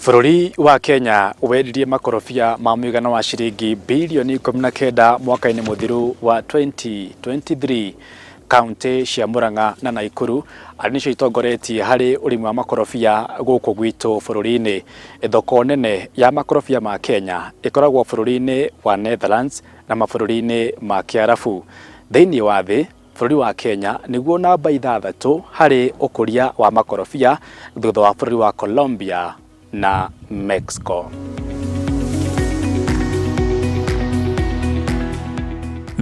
Bũrũri wa Kenya wendirie makorobia ma mũigana wa ciringi bilioni 19 mwaka-inĩ mũthiru wa 2023. Kaunti cia Murang'a na Naikuru arĩ nicio itongoretie harĩ ũrĩmi wa makorobia gũkũ gwitũ bũrũri-inĩ. Thoko nene ya makorobia ma Kenya ĩkoragwo bũrũri-inĩ wa Netherlands na mabũrũri-inĩ ma Kiarabu. Thĩinĩ wa thĩ, bũrũri wa Kenya nĩguo namba 6 harĩ ũkũria wa makorobia thutha wa bũrũri wa Colombia na Mexico.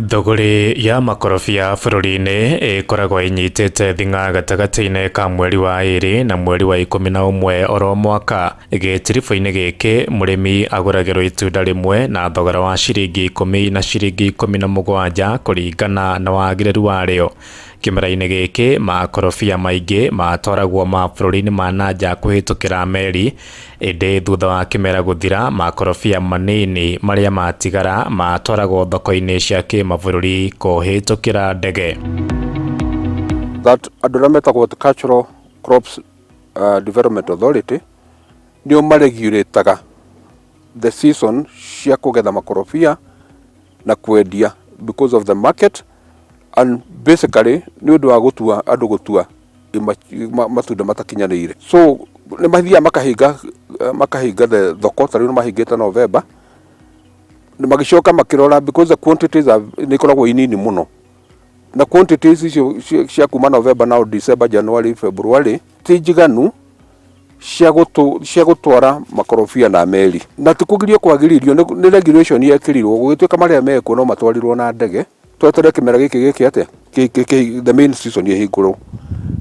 Thogori ya makorobia bũrũri-inĩ ĩkoragwo ĩnyitĩte thing'a gatagatĩ-inĩ ka mweri wa 2 na mweri wa 11 oro mwaka. Gĩtiribũ-inĩ gĩkĩ mũrĩmi agũragĩrwo itunda rĩmwe na thogora wa ciringi 10 na ciringi 17 kũringana na wagĩrĩru warĩo. Kĩmera-inĩ gĩkĩ makorobia maingĩ matwaragwo mabũrũri-inĩ ma nanja kũhĩtũkĩra meri, ĩndĩ thutha wa kĩmera gũthira makorobia manini marĩa matigara matwaragwo thoko-inĩ cia kĩmabũrũri kũhĩtũkĩra ndege. That andũ arĩa metagwo Agricultural Crops Development Authority nĩo maregulataga the season cia kũgetha makorobia na kwendia because of the market and basically nĩ ũndũ wa gũtua andũ gũtua matunda matakinyanĩire. So nĩ mathiaga makahinga the thoko, tarĩu nĩ mahingĩte November, nĩ magĩcoka makĩrora because the quantities nĩ ikoragwo inini mũno, na quantities icio cia kuma November na December, January, February ti njiganu cia gũtwara makorobia na meri. Na tikũgirio kwagĩririo nĩ regulation yekĩrirwo gũgĩtuĩka marĩa mekuo no matwarirwo na ndege. Twetere kĩmera gĩkĩ atĩa the main season yahingũrwo,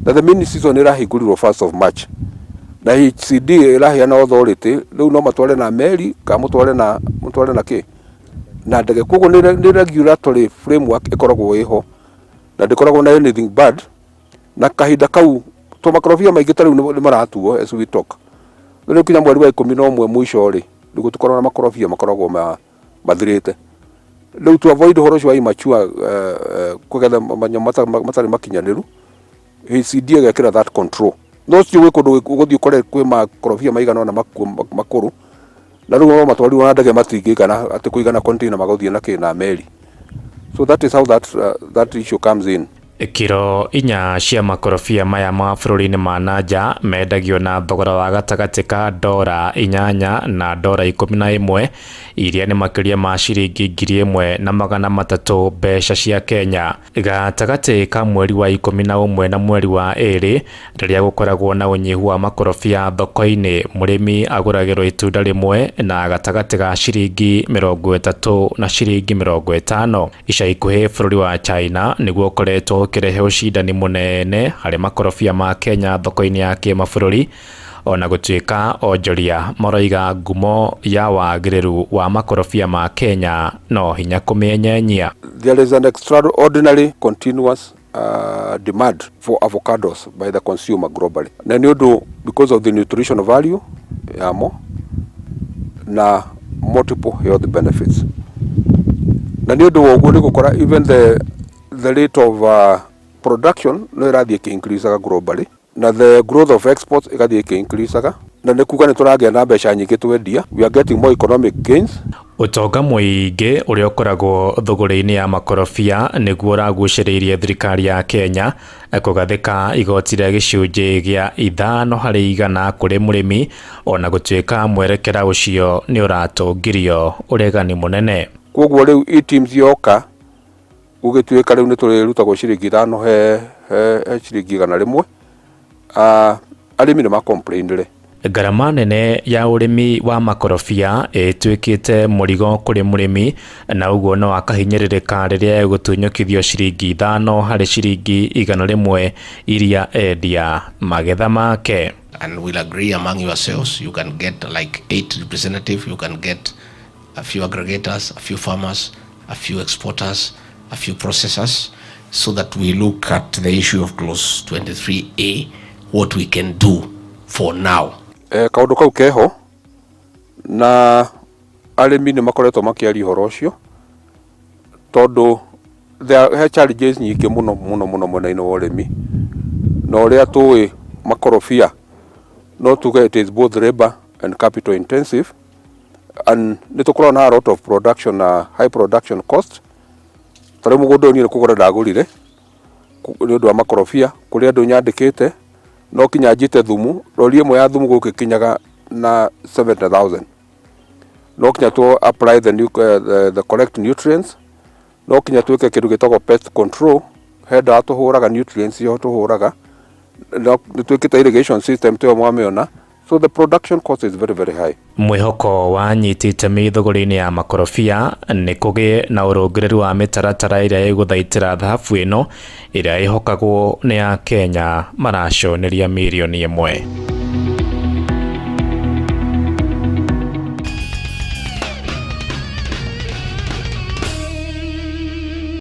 na the main season ĩrahingũrirwo 1st of March, na HCD ĩraheana authority rĩu no matware na meri kana mũtware na kĩ na ndege. Koguo nĩ regulatory framework ĩkoragwo ĩho na ndĩkoragwo na anything bad. Na kahinda kau makorobia maingĩ tarĩu nĩ maratuo as we talk. Rĩu kinya mweri wa 11 mwisho rĩ nĩguo tũkorwo na makorobia makoragwo mathirĩte. Rĩu to avoid ũhoro ũcio wa immature kũgetha matarĩ makinyanĩru, HCD ĩgekĩra that control. No cio gwĩ kũndũ ũgũthiĩ ũkore kwĩ makorobia maigana na makũrũ, na rĩu no matwarirwo na ndege matingĩigana atĩ kũigana container magũthiĩ na kĩ na meri. So that is how that issue comes in. Kiro 4 cia makorobia maya ma bũrũri-inĩ ma nanja mendagio na thogora wa gatagatĩ ka $8 na $11, iria nĩ makĩria ma ciringi 1,300 mbeca cia Kenya. Gatagatĩ ka mweri wa 11 na mweri wa 2 rĩrĩa gũkoragwo na ũnyihu wa makorobia thoko-inĩ, mũrĩmi agũragĩrwo itunda rĩmwe na gatagatĩ ga ciringi 30 na ciringi 50. Ica ikuhĩ bũrũri wa China nĩguo ũkoretwo ũkĩrehe ũcindani mũnene harĩ makorobia ma Kenya thoko-inĩ ya kĩmabũrũri, ona gũtuĩka onjoria maroiga ngumo ya wagĩrĩru wa makorobia ma Kenya no hinya kũmĩenyenyia. There is an extraordinary continuous demand for avocados by the consumer globally. Na nĩ ũndũ because of the nutritional value yamo na multiple health benefits. Na nĩ ũndũ wa ũguo nĩ gũkora even the rate of production no ĩrathiĩ ĩkĩ-increasaga globally, na the growth of exports ĩgathiĩ ĩkĩ-increasaga, na nĩ kuga nĩ tũragĩa na mbeca nyingĩ twendia. We are getting more economic gains. Ũtonga mũingĩ ũrĩa ũkoragwo thogori-inĩ ya makorobia nĩguo ũragucĩrĩirie thirikari ya Kenya kũgathĩka igoti rĩa gĩcunjĩ gĩa 5% kũrĩ mũrĩmi, ona gũtuĩka mwerekera ũcio nĩ ũratũngirio ũregani mũnene. Koguo rĩu e-teams yoka gũgĩtuĩka rĩu nĩ tũrĩrutagwo ciringi 5 he ciringi 100, arĩmi nĩ makomplainire. Ngarama nene ya ũrĩmi wa makorobia ĩtuĩkĩte mũrigo kũrĩ mũrĩmi, na ũguo no akahinyĩrĩrĩka rĩrĩa gũtunyũkithio ciringi 5 harĩ ciringi 100 iria endia magetha make. And we'll agree among yourselves, you can get like 8 representatives, you can get a few aggregators, a few farmers, a few exporters, a few processors, so that we look at the issue of clause 23A, what we can do for now. Kaundu kau keho na arĩmi nĩ makoretwo makĩaria ũhoro ũcio tondũ there are challenges nyingĩ mũno mwena-inĩ wa ũrĩmi, na ũrĩa tũĩ makorobia no tuge it is both labor and capital intensive, and nitukorwo na a lot of production na high production cost. Tare mugondo ni kugura ndagurire ni undu wa makorobia kuri andu nyandikite no kinya njite thumu rori imwe ya thumu gukikinyaga na 70,000. No kinya to apply the correct nutrients, no kinya tuike kindu gitagwo pest control, henda tuhuraga nutrients yo tuhuraga, no tuikite irrigation system to mwameona. So the production cost is very, very high. Mwihoko wanyitite mithogori-inĩ ya makorobia nĩ kũgĩe na ũrũngĩrĩru wa mĩtaratara ĩrĩa ĩgũthaitĩra thahabu ĩno ĩrĩa ĩhokagwo nĩ Akenya maraconeria mirioni 1.